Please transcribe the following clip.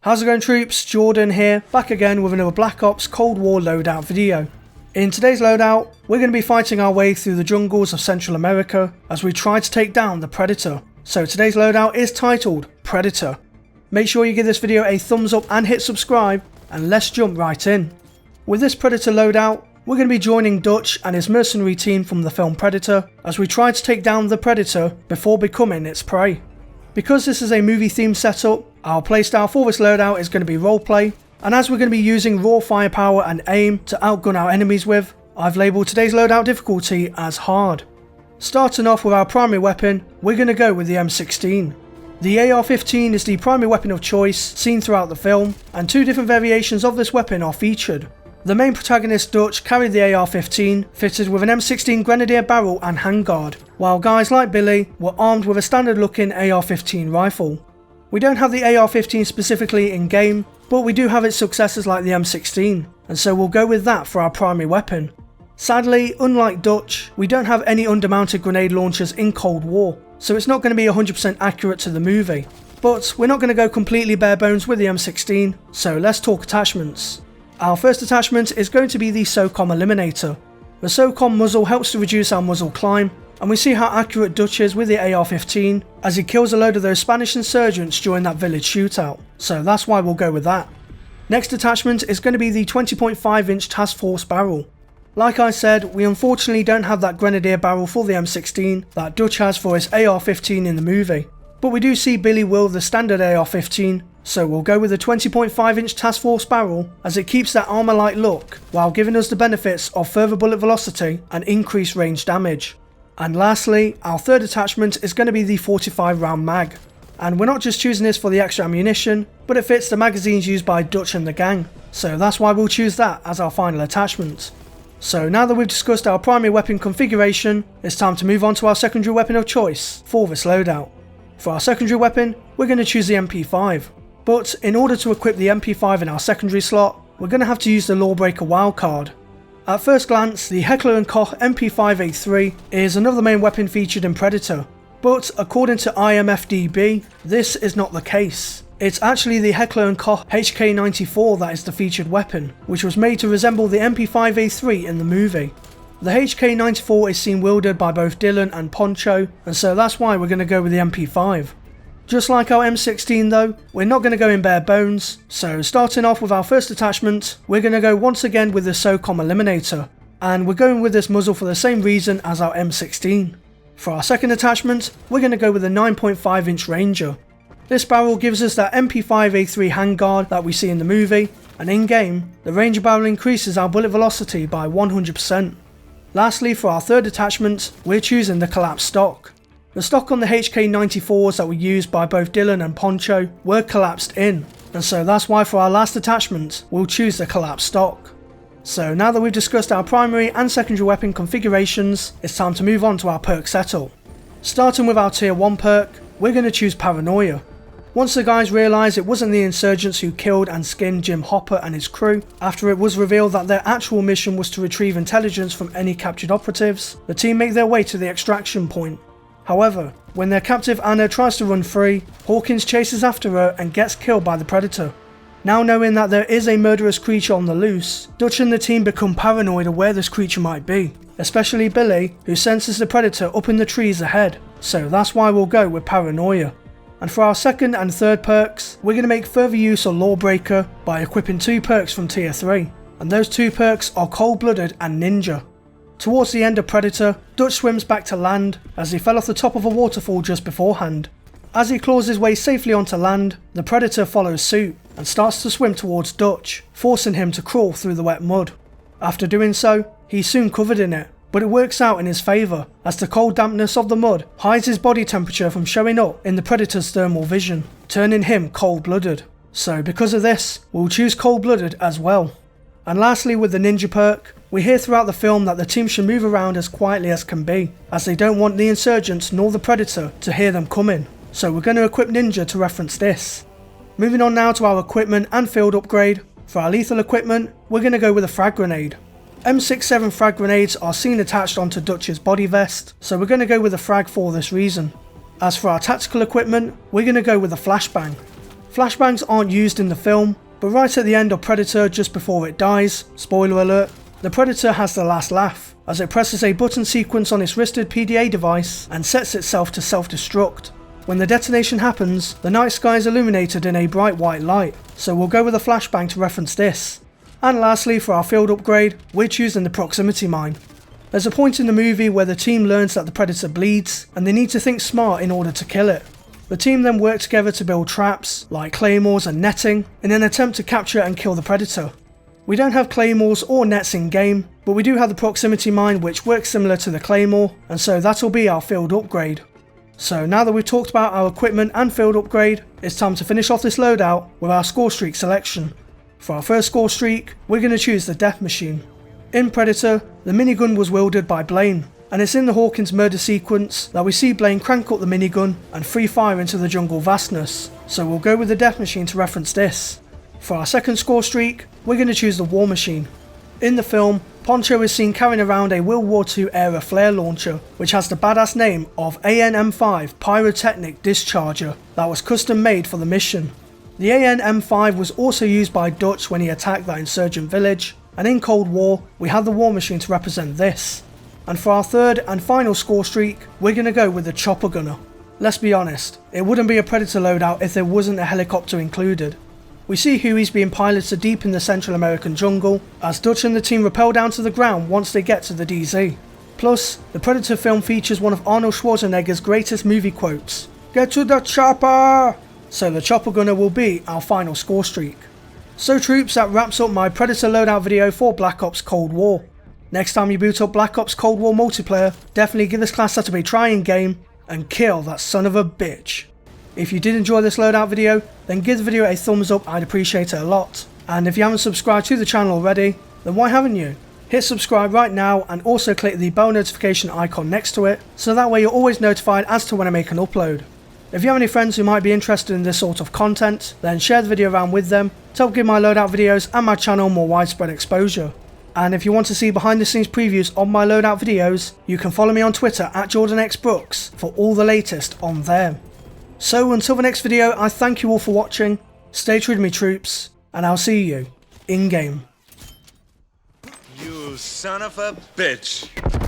How's it going, troops? Jordan here, back again with another Black Ops Cold War loadout video. In today's loadout, we're going to be fighting our way through the jungles of Central America as we try to take down the Predator. So today's loadout is titled Predator. Make sure you give this video a thumbs up and hit subscribe, and let's jump right in. With this Predator loadout, we're going to be joining Dutch and his mercenary team from the film Predator as we try to take down the Predator before becoming its prey. Because this is a movie themed setup, our playstyle for this loadout is going to be roleplay, and as we're going to be using raw firepower and aim to outgun our enemies with, I've labelled today's loadout difficulty as hard. Starting off with our primary weapon, we're going to go with the M16. The AR-15 is the primary weapon of choice seen throughout the film, and two different variations of this weapon are featured. The main protagonist Dutch carried the AR-15 fitted with an M16 grenadier barrel and handguard, while guys like Billy were armed with a standard looking AR-15 rifle. We don't have the AR-15 specifically in game, but we do have its successors like the M16, and so we'll go with that for our primary weapon. Sadly, unlike Dutch, we don't have any undermounted grenade launchers in Cold War, so it's not going to be 100% accurate to the movie. But we're not going to go completely bare bones with the M16, so let's talk attachments. Our first attachment is going to be the SOCOM Eliminator. The SOCOM muzzle helps to reduce our muzzle climb, and we see how accurate Dutch is with the AR-15 as he kills a load of those Spanish insurgents during that village shootout, so that's why we'll go with that. Next attachment is going to be the 20.5-inch Task Force barrel. Like I said, we unfortunately don't have that grenadier barrel for the M16 that Dutch has for his AR-15 in the movie, but we do see Billy wield the standard AR-15, so we'll go with the 20.5-inch Task Force barrel as it keeps that armour-like look while giving us the benefits of further bullet velocity and increased range damage. And lastly, our third attachment is going to be the 45 round mag. And we're not just choosing this for the extra ammunition, but it fits the magazines used by Dutch and the gang, so that's why we'll choose that as our final attachment. So now that we've discussed our primary weapon configuration, it's time to move on to our secondary weapon of choice for this loadout. For our secondary weapon, we're going to choose the MP5. But in order to equip the MP5 in our secondary slot, we're going to have to use the Lawbreaker wildcard. At first glance, the Heckler & Koch MP5A3 is another main weapon featured in Predator, but according to IMFDB, this is not the case. It's actually the Heckler & Koch HK94 that is the featured weapon, which was made to resemble the MP5A3 in the movie. The HK94 is seen wielded by both Dylan and Poncho, and so that's why we're going to go with the MP5. Just like our M16 though, we're not going to go in bare bones, so starting off with our first attachment, we're going to go once again with the SOCOM Eliminator, and we're going with this muzzle for the same reason as our M16. For our second attachment, we're going to go with a 9.5-inch Ranger. This barrel gives us that MP5A3 handguard that we see in the movie, and in game, the Ranger barrel increases our bullet velocity by 100%. Lastly, for our third attachment, we're choosing the collapsed stock. The stock on the HK94s that were used by both Dylan and Poncho were collapsed in, and so that's why for our last attachment, we'll choose the collapsed stock. So now that we've discussed our primary and secondary weapon configurations, it's time to move on to our perk setup. Starting with our tier 1 perk, we're going to choose Paranoia. Once the guys realise it wasn't the insurgents who killed and skinned Jim Hopper and his crew, after it was revealed that their actual mission was to retrieve intelligence from any captured operatives, the team make their way to the extraction point. However, when their captive Anna tries to run free, Hawkins chases after her and gets killed by the Predator. Now knowing that there is a murderous creature on the loose, Dutch and the team become paranoid of where this creature might be, especially Billy, who senses the Predator up in the trees ahead, so that's why we'll go with Paranoia. And for our second and third perks, we're going to make further use of Lawbreaker by equipping two perks from tier 3, and those two perks are Cold-Blooded and Ninja. Towards the end of Predator, Dutch swims back to land as he fell off the top of a waterfall just beforehand. As he claws his way safely onto land, the Predator follows suit and starts to swim towards Dutch, forcing him to crawl through the wet mud. After doing so, he's soon covered in it, but it works out in his favour as the cold dampness of the mud hides his body temperature from showing up in the Predator's thermal vision, turning him cold-blooded. So because of this, we'll choose Cold-Blooded as well. And lastly, with the Ninja perk, we hear throughout the film that the team should move around as quietly as can be, as they don't want the insurgents nor the Predator to hear them coming, so we're going to equip Ninja to reference this. Moving on now to our equipment and field upgrade. For our lethal equipment, we're going to go with a frag grenade. M67 frag grenades are seen attached onto Dutch's body vest, so we're going to go with a frag for this reason. As for our tactical equipment, we're going to go with a flashbang. Flashbangs aren't used in the film, but right at the end of Predator just before it dies, spoiler alert, the Predator has the last laugh as it presses a button sequence on its wristed PDA device and sets itself to self-destruct. When the detonation happens, the night sky is illuminated in a bright white light, so we'll go with a flashbang to reference this. And lastly, for our field upgrade, we're choosing the proximity mine. There's a point in the movie where the team learns that the Predator bleeds, and they need to think smart in order to kill it. The team then work together to build traps, like claymores and netting, in an attempt to capture and kill the Predator. We don't have claymores or nets in game, but we do have the proximity mine which works similar to the claymore, and so that'll be our field upgrade. So now that we've talked about our equipment and field upgrade, it's time to finish off this loadout with our score streak selection. For our first score streak, we're going to choose the death machine. In Predator, the minigun was wielded by Blaine, and it's in the Hawkins murder sequence that we see Blaine crank up the minigun and free fire into the jungle vastness, so we'll go with the death machine to reference this. For our second score streak, we're going to choose the war machine. In the film, Poncho is seen carrying around a World War II era flare launcher, which has the badass name of AN-M5 Pyrotechnic Discharger that was custom made for the mission. The AN-M5 was also used by Dutch when he attacked that insurgent village, and in Cold War, we had the war machine to represent this. And for our third and final score streak, we're going to go with the chopper gunner. Let's be honest, it wouldn't be a Predator loadout if there wasn't a helicopter included. We see Huey's being piloted deep in the Central American jungle, as Dutch and the team rappel down to the ground once they get to the DZ. Plus, the Predator film features one of Arnold Schwarzenegger's greatest movie quotes, "Get to the chopper!" So the chopper gunner will be our final score streak. So troops, that wraps up my Predator loadout video for Black Ops Cold War. Next time you boot up Black Ops Cold War multiplayer, definitely give this class setup a try in game and kill that son of a bitch. If you did enjoy this loadout video, then give the video a thumbs up, I'd appreciate it a lot. And if you haven't subscribed to the channel already, then why haven't you? Hit subscribe right now and also click the bell notification icon next to it, so that way you're always notified as to when I make an upload. If you have any friends who might be interested in this sort of content, then share the video around with them to help give my loadout videos and my channel more widespread exposure. And if you want to see behind the scenes previews of my loadout videos, you can follow me on Twitter at jordanxbrookes for all the latest on there. So until the next video, I thank you all for watching, stay true to me troops, and I'll see you in game. You son of a bitch.